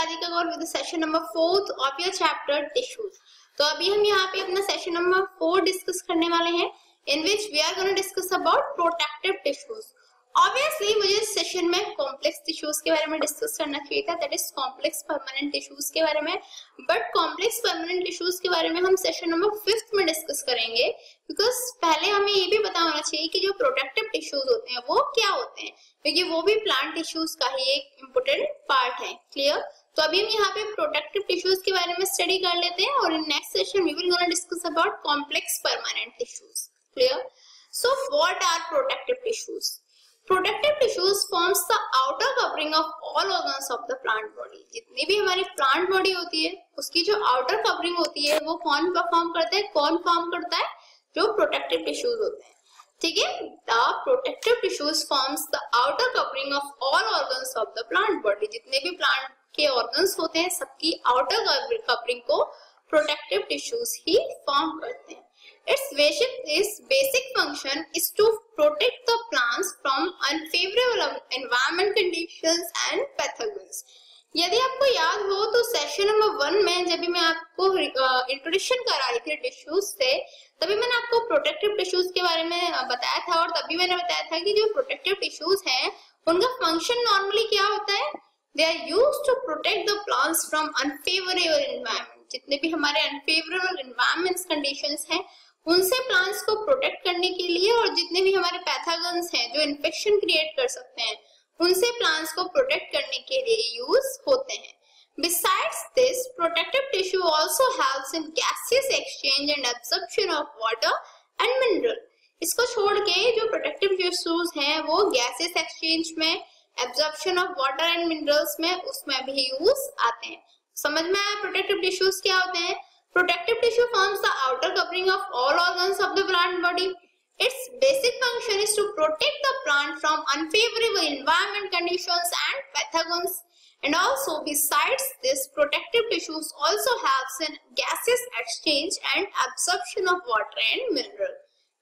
Radhika Gaur with the session number 4 of your chapter tissues. तो अभी हम यहाँ पे अपना सेशन नंबर 4 डिस्कस करने वाले हैं, in which we are going to discuss about protective tissues. Obviously मुझे इस सेशन में कॉम्प्लेक्स टिश्यूज के बारे में डिस्कस करना चाहिए था, that is complex permanent tissues के बारे में, बट कॉम्प्लेक्स परमानेंट टिश्यूज के बारे में हम सेशन नंबर 5 में डिस्कस करेंगे, बिकॉज पहले हमें ये भी पता होना चाहिए कि जो प्रोटेक्टिव टिश्यूज होते हैं वो क्या होते हैं, क्योंकि वो भी प्लांट टिश्यूज का ही एक इम्पोर्टेंट पार्ट है. क्लियर? तो अभी हम यहाँ पे प्रोटेक्टिव टिश्यूज के बारे में स्टडी कर लेते हैं और in next session we will gonna discuss about complex permanent tissues. Clear? So what are protective tissues? Protective tissues forms the outer covering of all organs of the plant body. जितनी भी हमारी plant body होती है उसकी जो outer covering होती है वो कौन परफॉर्म करता है, कौन फॉर्म करता है? जो protective tissues होते हैं. ठीक है? The protective tissues forms the outer covering of all organs of the plant body. जितने भी plant के organs होते हैं सबकी outer covering को protective tissues ही form करते हैं. Its basic function is to protect the plants from unfavorable environment conditions and pathogens. यदि आपको याद हो तो सेशन नंबर 1 में जब भी मैं आपको इंट्रोडक्शन करा रही थी टिश्यूज से, तभी मैंने आपको प्रोटेक्टिव टिश्यूज के बारे में बताया था और तभी मैंने बताया था कि जो प्रोटेक्टिव टिश्यूज हैं उनका फंक्शन नॉर्मली क्या होता है? They are used to protect the plants from unfavourable environment. जितने भी हमारे अनफेवरेबल एनवायरनमेंट्स कंडीशंस हैं उनसे प्लांट्स को प्रोटेक्ट करने के लिए, और जितने भी हमारे पैथोजेंस हैं जो इन्फेक्शन क्रिएट कर सकते हैं उनसे प्लांट्स को प्रोटेक्ट करने के लिए यूज होते हैं. Besides this, protective tissue also helps in gaseous exchange and absorption of water and mineral. इसको छोड़ के जो प्रोटेक्टिव टिश्यूज हैं वो गैसेस एक्सचेंज में, absorption of water and minerals में, उसमें भी यूज आते हैं. समझ में आया प्रोटेक्टिव टिश्यूज क्या होते हैं? Protective tissue forms the outer covering of all organs of the plant body. Its basic function is to protect the plant from unfavorable environment conditions and pathogens. And also, besides this, protective tissues also helps in gaseous exchange and absorption of water and mineral.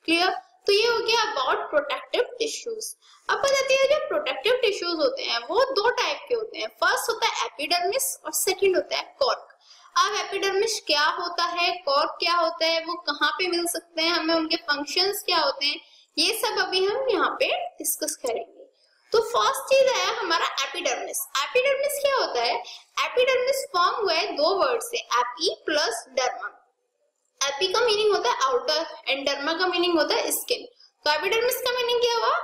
Clear? तो ये हो गया about protective tissues. अब बताते हैं जो protective tissues होते हैं वो दो टाइप के होते हैं. फर्स्ट होता है एपिडर्मिस और सेकंड होता है कॉर्क. अब एपिडर्मिस क्या होता है, कॉर्क क्या होता है, वो कहाँ पे मिल सकते हैं, हमें उनके फंक्शंस क्या होते हैं, ये सब अभी हम यहाँ पे डिस्कस करेंगे. तो फर्स्ट चीज है हमारा एपिडर्मिस. एपिडर्मिस क्या होता है? एपिडर्मिस फॉर्म हुआ है दो वर्ड से, एपी प्लस डर्मा. एपी का मीनिंग होता है आउटर एंड डर्मा का मीनिंग होता है स्किन. तो एपिडर्मिस का मीनिंग क्या हुआ?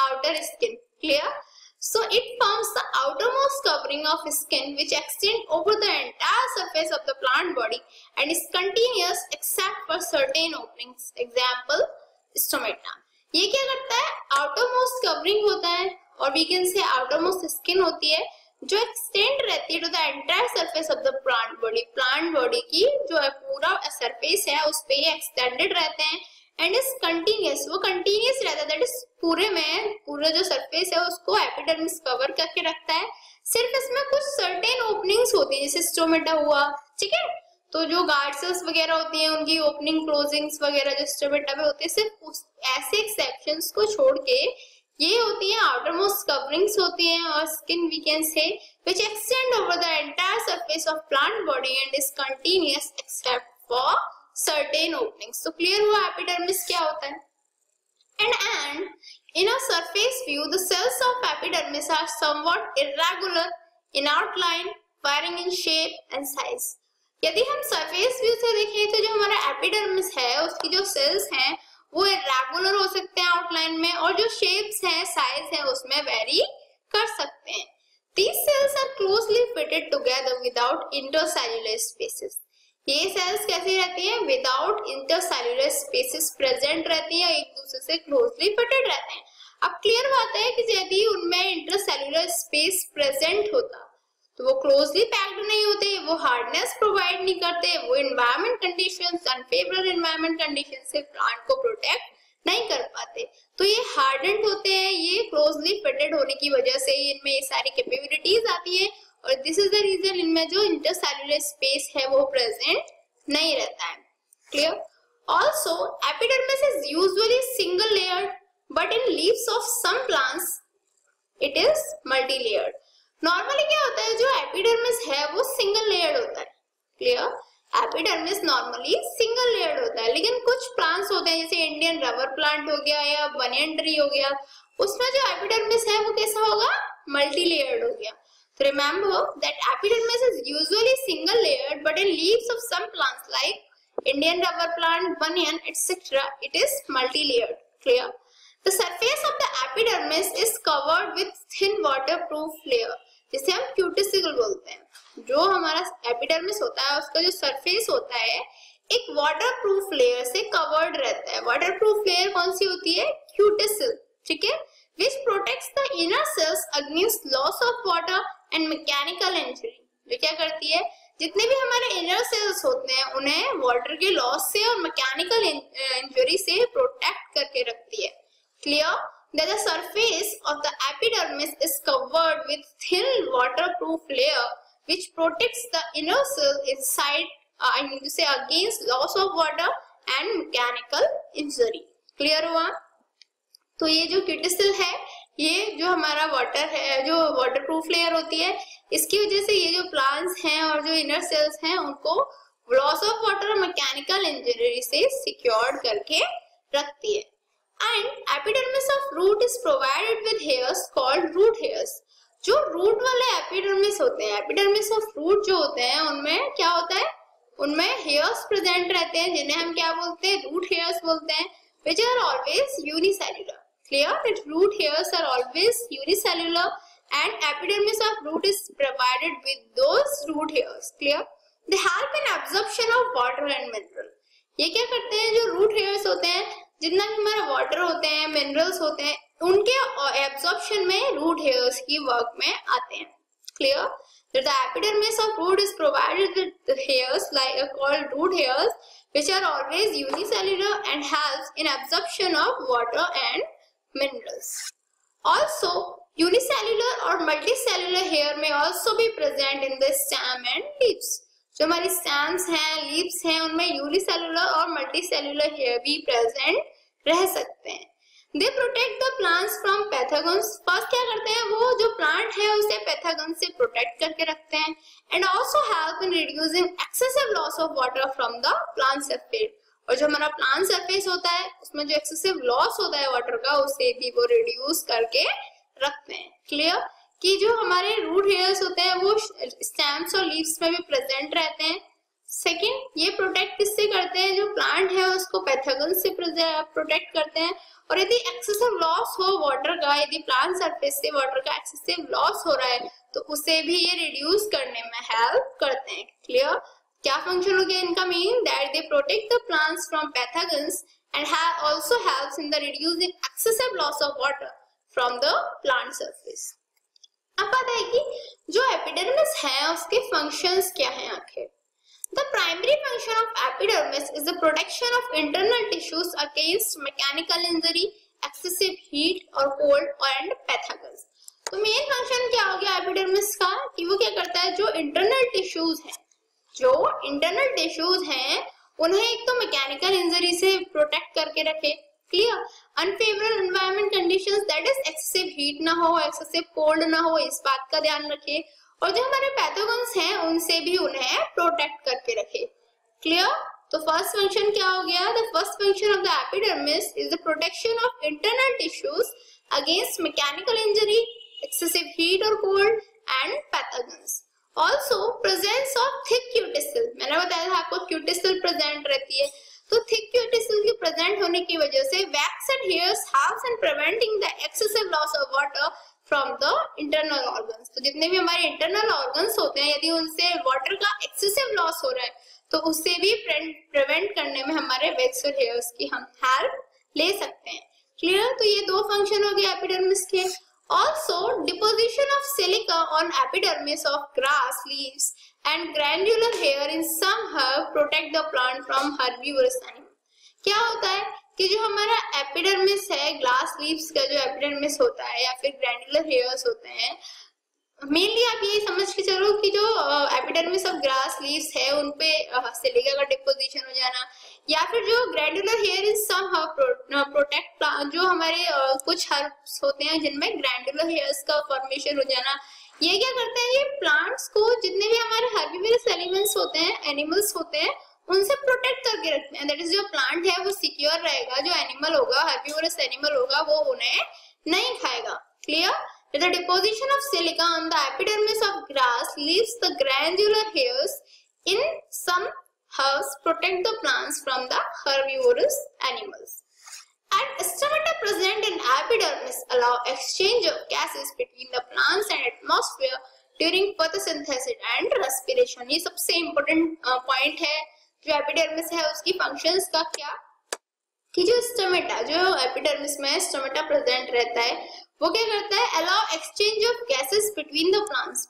Outer skin. Clear? So it forms the outermost covering of skin which extend over the entire surface of the plant body and is continuous except for certain openings. Example, stomata. ये क्या करता है? outermost covering होता है और we can say outermost skin होती है जो extend रहती है to the entire surface of the plant body. Plant body की जो है पूरा surface है उस पे ये extended रहते हैं एंड इज कंटिन्यूअस. वो कंटिन्यूअस रहता है, दैट इज पूरे में पूरा जो सरफेस है उसको एपिडर्मिस कवर करके रखता है. सिर्फ इसमें कुछ सर्टेन ओपनिंग्स होती है जैसे स्टोमेटा हुआ, ठीक है, तो जो गार्ड सेल्स वगैरह होती हैं उनकी ओपनिंग क्लोजिंग्स वगैरह जो स्टोमेटा में होती है, सिर्फ ऐसे एक्सेप्शंस को छोड़ के ये होती है आउटर मोस्ट कवरिंग्स होती हैं और skin we can say which extend over the entire surface of plant body and is continuous except for certain openings. So clear हुआ epidermis क्या होता है? And in a surface view, the cells of epidermis are somewhat irregular in outline, varying in shape and size. यदि हम surface view से देखें तो जो हमारा epidermis है उसकी जो cells हैं वो irregular हो सकते हैं outline में और जो shapes हैं, size है उसमें vary कर सकते हैं. These cells are closely fitted together without intercellular spaces. ये सेल्स कैसी रहती हैं? विदाउट इंटरसेल्युलर स्पेसेस प्रेजेंट रहती है, एक दूसरे से क्लोजली फिटेड रहते हैं. अब क्लियर बात है कि यदि उनमें इंटरसेल्युलर स्पेस प्रेजेंट होता तो वो क्लोजली पैक्ड नहीं होते, वो हार्डनेस प्रोवाइड नहीं करते, वो environment conditions, unfavourable environment condition से प्लांट को प्रोटेक्ट नहीं कर पाते. तो ये हार्डेंड होते हैं, ये क्लोजली फिटेड होने की वजह से इनमें ये सारी कैपेबिलिटीज आती है और दिस इज द रीजन इनमें जो इंटरसेल्युलर स्पेस है वो प्रेजेंट नहीं रहता है. Clear? Also epidermis is usually single layered but in leaves of some plants it is multi layered. Normally क्या होता है, जो एपिडर्मिस है वो सिंगल लेयर्ड होता है। Clear, epidermis normally single layered होता है, लेकिन कुछ प्लांट्स होते हैं जैसे इंडियन रबर प्लांट हो गया या बनियन ट्री हो गया, उसमें जो एपिडर्मिस है वो कैसा होगा, मल्टी लेयर्ड हो गया। तो remember that epidermis is usually single layered, but in leaves of some plants like Indian rubber plant, banyan etcetera it is multi layered. Clear, the surface of the epidermis is covered with thin waterproof layer, जिसे हम cuticle बोलते हैं। जो हमारा epidermis होता है उसका जो सरफेस होता है एक वाटरप्रूफ लेयर से कवर्ड रहता है। वाटरप्रूफ लेयर कौन सी होती है, क्यूटिकल, ठीक है, which protects the inner cells against loss of water and mechanical injury। जो क्या करती है, जितने भी हमारे इनर सेल्स होते हैं उन्हें वाटर के लॉस से और मैकेनिकल इंजरी से प्रोटेक्ट करके रखती है। Clear, that the surface of the epidermis is covered with thin waterproof layer which protects the inner cell inside, I mean to say, against loss of water and mechanical injury। Clear हुआ? तो ये जो cuticle है, ये जो हमारा water है, जो वाटरप्रूफ लेयर होती है, इसकी वजह से ये जो प्लांट्स हैं और जो इनर सेल्स हैं उनको लॉस ऑफ वाटर और मैकेनिकल इंजरी से सिक्योर्ड करके रखती है। And epidermis of root is provided with hairs called root hairs। जो रूट वाले एपिडर्मिस होते हैं, एपिडर्मिस ऑफ रूट जो होते हैं, उनमें क्या होता है, उनमें हेयर्स प्रेजेंट रहते हैं, जिन्हें हम क्या बोलते हैं, रूट हेयर्स बोलते हैं, which are always unicellular। Clear that root hairs are always unicellular and epidermis of root is provided with those root hairs। Clear? They help in absorption of water and mineral। ये क्या करते हैं, जो root hairs होते हैं, जितना भी हमारा वाटर होते हैं, मिनरल्स होते हैं, उनके एब्जॉर्प्शन में रूट हेयर्स की वर्क में आते हैं। Clear, that the epidermis of root is provided with hairs like called root hairs which are always unicellular and helps in absorption of water and minerals। Also unicellular or multicellular hair may also be present in the stem and leaves। जो हमारी stems हैं, leaves हैं, उनमें unicellular और multicellular hair भी present रह सकते हैं। They protect the plants from pathogens. First क्या करते हैं, वो जो प्लांट है उसे पैथोजेन से प्रोटेक्ट करके रखते हैं, and also help in reducing excessive loss of water from the plant surface. और जो हमारा प्लांट सरफेस होता है उसमें जो एक्सेसिव लॉस होता है वाटर का, उसे भी वो रिड्यूस करके रखते हैं। क्लियर, कि जो हमारे रूट हेयर्स होते हैं वो स्टेम्स और लीव्स में भी प्रेजेंट रहते हैं। सेकंड, ये प्रोटेक्ट किससे करते हैं, जो प्लांट है उसको पैथोजेन से प्रोटेक्ट करते हैं, और यदि एक्सेसिव लॉस हो वाटर का, यदि प्लांट सरफेस से वाटर का एक्सेसिव लॉस हो रहा है तो उसे भी ये रिड्यूस करने में हेल्प करते हैं। क्लियर, क्या फंक्शन हो गया इनका, mean that they protect the plants from pathogens and also helps in the reducing excessive loss of water from the plant surface. अब पता है कि जो एपिडर्मिस है उसके फंक्शंस क्या हैं आखिर। The primary function of epidermis is the protection of internal tissues against mechanical injury, excessive heat or cold and pathogens। तो मेन फंक्शन क्या हो गया एपिडर्मिस का, कि वो क्या करता है, जो इंटरनल टिश्यूज हैं, जो इंटरनल टिश्यूज हैं उन्हें एक तो मैकेनिकल इंजरी से प्रोटेक्ट करके रखे। Clear, unfavourable environment conditions, that is excessive heat ना हो, एक्सेसिव कोल्ड ना हो, इस बात का ध्यान रखे, और जो हमारे पैथोजेंस हैं उनसे भी उन्हें प्रोटेक्ट करके रखे। क्लियर, तो फर्स्ट फंक्शन क्या हो गया, the first function of the epidermis is the protection of internal tissues against mechanical injury, excessive heat और cold and pathogens. Also presence of thick cuticle, मैंने बताया था आपको क्यूटिकल प्रेजेंट रहती है, तो थिक क्यूटिकल के प्रेजेंट होने की वजह से wax and hairs helps in preventing the excessive loss of water from the internal organs. तो जितने भी हमारे इंटरनल ऑर्गन्स होते हैं, यदि उनसे वाटर का एक्सेसिव लॉस हो रहा है तो उससे भी प्रिवेंट करने में हमारे वैक्स और हेयर्स की हम हेल्प ले सकते हैं। क्लियर, तो ये दो फंक्शन हो गए एपिडर्मिस के। Also, deposition of silica on epidermis of grass leaves and granular hair in some herb protect the plant from herbivorous animals। क्या होता है कि जो हमारा एपिडर्मिस है, ग्लास लीव्स का जो एपिडर्मिस होता है या फिर ग्रैन्युलर हेयर्स होते हैं, मेनली आप ये समझ के चलो कि जो एपिडर्मिस ऑफ ग्रास लीव्स है उनपे सिलिका का डिपोजिशन हो जाना, या फिर जो granular hair in some protect, जो हमारे कुछ हर्ब्स होते हैं जिनमें ग्रैन्युलर हेयर्स का फॉर्मेशन हो जाना, ये क्या करते हैं, ये प्लांट्स को जितने भी हमारे हर्बीवोरस एलिमेंट्स होते हैं, एनिमल्स होते हैं, उनसे प्रोटेक्ट करके रखते हैं। दैट इज जो प्लांट है वो सिक्योर रहेगा, जो एनिमल होगा, हर्बीवोरस एनिमल होगा, वो उन्हें नहीं खाएगा। Clear? The deposition of silica on the epidermis of grass leaves the granular hairs in some herbs protect the plants from the herbivorous animals. And stomata present in epidermis allow exchange of gases between the plants and atmosphere during photosynthesis and respiration. ये सबसे important point है जो epidermis है उसकी functions का क्या, कि जो स्टोमेटा, जो एपिडर्मिस में स्टोमेटा प्रेजेंट रहता है, वो क्या करता है, allow exchange of gases between the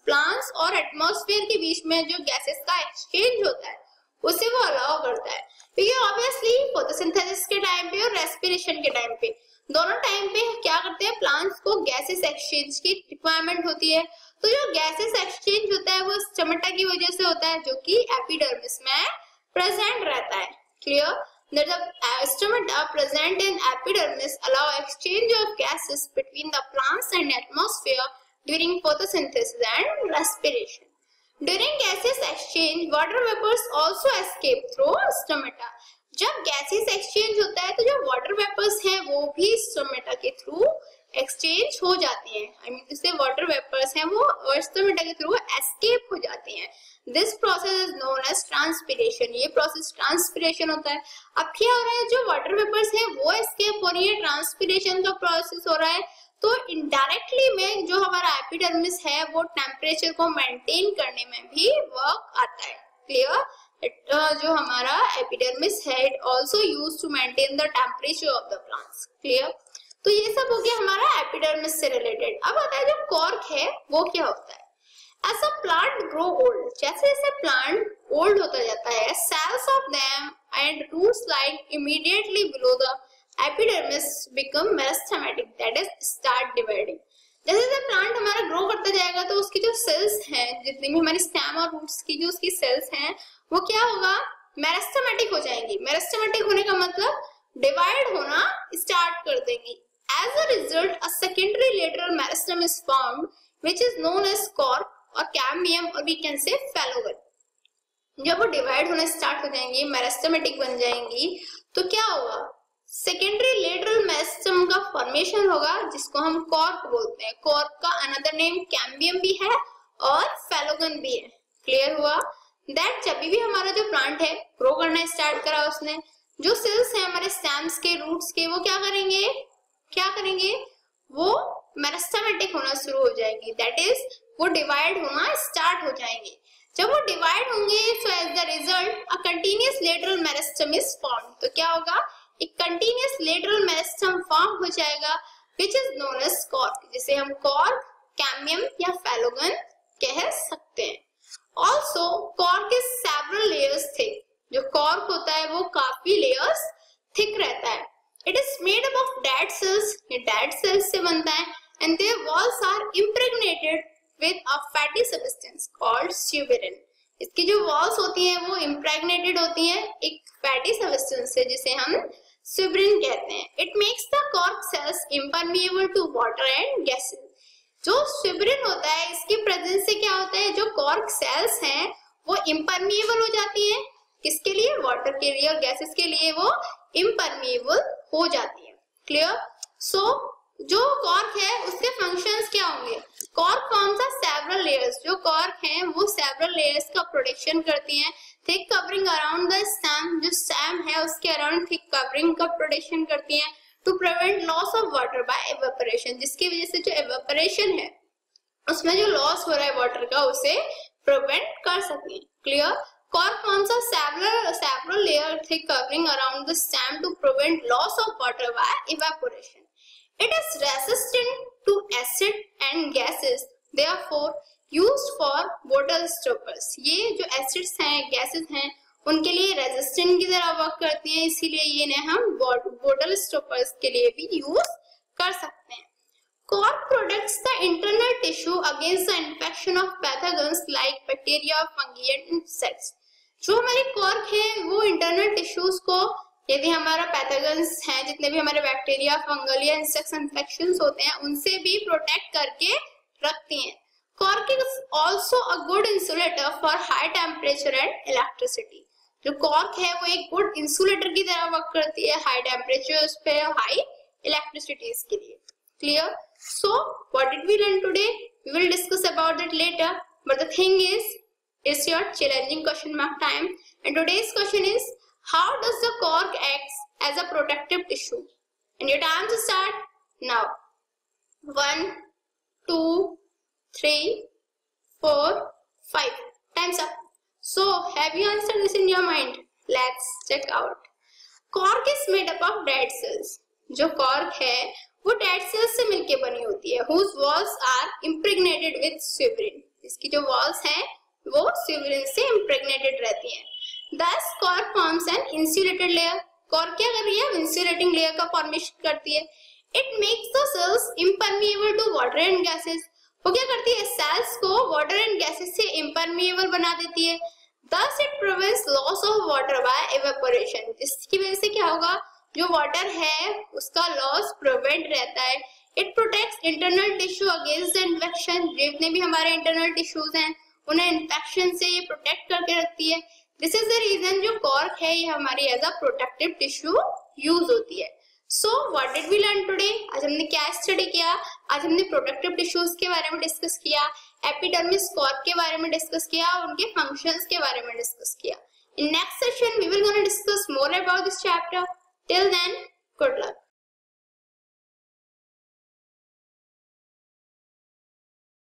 plants और एटमॉस्फेयर के बीच में जो गैसेस का एक्सचेंज होता है उसे वो अलाउ करता है। क्योंकि ऑब्वियसली फोटोसिंथेसिस के टाइम पे और रेस्पिरेशन के टाइम पे, दोनों टाइम पे क्या करते हैं, प्लांट्स को गैसेस एक्सचेंज की रिक्वायरमेंट होती है। तो जो गैसेस एक्सचेंज होता है वो स्टोमेटा की वजह से होता है, जो कि एपिडर्मिस में प्रेजेंट रहता है। Clear? That the stomata present in epidermis allow exchange of gases between the plants and atmosphere during photosynthesis and respiration. During gases exchange, water vapors also escape through stomata. जब gases exchange होता है तो जो water vapors हैं वो भी stomata के through exchange हो जाती हैं। I mean to say water vapors हैं वो stomata के through escape हो जाती हैं। This process is known as transpiration. ये process transpiration होता है। अब क्या हो रहा है, जो water vapors हैं वो escape हो रही है, transpiration का process हो रहा है, तो indirectly में जो हमारा epidermis है वो temperature को maintain करने में भी work आता है। Clear? जो हमारा epidermis है it also used to maintain the temperature of the plants. Clear? तो ये सब हो गया हमारा epidermis से related। अब आता है जो cork है वो क्या होता है। As a plant grow old, जैसे जैसे plant old होता जाता है, cells of them and roots lying immediately below the epidermis become meristematic, that is start dividing. जैसे जैसे plant हमारा grow करता जाएगा तो उसकी जो cells हैं, जितनी भी हमारी stem और roots की जो उसकी cells हैं, वो क्या होगा, meristematic हो जाएंगी। meristematic होने का मतलब divide होना start कर देंगी। As a result, a secondary lateral meristem is formed, which is known as cork और कैम्बियम और वी कैन से फेलोगन। जब वो डिवाइड होना स्टार्ट हो जाएंगी, मेरिस्टेमेटिक बन जाएंगी, तो क्या होगा, सेकेंडरी लेटरल मेरिस्टेम का फॉर्मेशन होगा जिसको हम कॉर्क बोलते हैं। कॉर्क का अनदर नेम कैम्बियम भी है और फेलोगन भी है। क्लियर हुआ? दैट जब भी हमारा जो प्लांट है ग्रो करना स्टार्ट करा उसने, जो सेल्स है हमारे स्टेम्स के, रूट्स के, वो क्या करेंगे, वो मेरिस्टेमेटिक होना शुरू हो जाएंगी। दैट इज वो डिवाइड होना स्टार्ट हो जाएंगे। जब वो डिवाइड होंगे, so as the result a continuous lateral meristem is form. तो क्या होगा, एक कंटीन्यूअस लेटरल मेरिस्टेम फॉर्म हो जाएगा which is known as cork, जिसे हम कॉर्क, कैम्बियम या फेलोगन कह सकते हैं। Also cork is several layers thick. जो कॉर्क होता है वो काफी लेयर्स थिक रहता है। It is made up of dead cells, ये डेड सेल्स से बनता है, and their walls are impregnated with a fatty substance called suberin. इसकी जो walls होती हैं वो impregnated होती हैं एक fatty substance से जिसे हम suberin कहते हैं। It makes the cork cells impermeable to water and gases. जो suberin होता है इसकी presence से क्या होता है, जो cork cells हैं वो impermeable हो जाती हैं, किसके लिए, water के लिए और gases के लिए वो impermeable हो जाती है। Clear? So जो कॉर्क है उसके फंक्शंस क्या होंगे, cork forms are several layers. जो कॉर्क हैं वो सेवरल लेयर्स का प्रोटेक्शन करती हैं, thick covering around the stem, जो स्टेम है उसके अराउंड थिक कवरिंग का प्रोटेक्शन करती हैं, to prevent loss of water by evaporation, जिसकी वजह से जो एवेपोरेशन है उसमें जो लॉस हो रहा है वाटर का उसे प्रिवेंट कर सकें। Clear? Cork forms are several layer thick covering around the stem to prevent loss of water by evaporation. It is resistant to acid and gases, therefore used for bottle stoppers. ये जो acids हैं, gases हैं, उनके लिए resistant की तरह work करती हैं, इसीलिए ये ने हम bottle stoppers के लिए भी यूज कर सकते हैं। Cork protects the internal tissue against the infection of pathogens like bacteria, fungi and insects. जो हमारी cork है वो internal tissues को, यदि हमारा पैथोजेंस हैं, जितने भी हमारे बैक्टीरिया, फंगल या इंसेक्ट्स इन्फेक्शंस होते हैं, उनसे भी प्रोटेक्ट करके रखती हैं। Cork also a good insulator for high temperature and electricity. जो कॉर्क है वो एक गुड इंसुलेटर की तरह वर्क करती है हाई टेम्परेचर्स पे, हाई इलेक्ट्रिसिटीज के लिए. Clear? So what did we learn today? We will discuss about that later, but the thing is it's your challenging question mark time, and today's question is, how does the cork act as a protective tissue? And your time to start now. 1 2 3 4 5. Time's up. So have you answered this in your mind? Let's check out. Cork is made up of dead cells. जो cork है वो dead cells से मिलके बनी होती है, whose walls are impregnated with suberin. इसकी जो walls हैं वो suberin से impregnated रहती हैं. Thus cork forms an insulated layer. cork क्या कर रही है? insulating layer का formation करती है. It makes the cells impermeable to water and gases. वो क्या करती है? cells को water and gases से impermeable बना देती है. Thus it prevents loss of water by evaporation. इसकी वजह से क्या होगा? जो water है उसका loss prevent रहता है. It protects internal tissue against the infection. जितने भी हमारे internal tissues हैं उन्हें इन्फेक्शन से ये प्रोटेक्ट करके रखती है. दिस इज द रीजन जो कॉर्क है ये हमारी as a protective tissue use होती है. So what did we learn today? आज हमने क्या स्टडी किया? आज हमने प्रोटेक्टिव टिश्यूज के बारे में डिस्कस किया, एपिडर्मिस, कॉर्क के बारे में डिस्कस किया और उनके फंक्शंस के बारे में डिस्कस किया. In next session we will gonna discuss more about this chapter. Till then, good luck.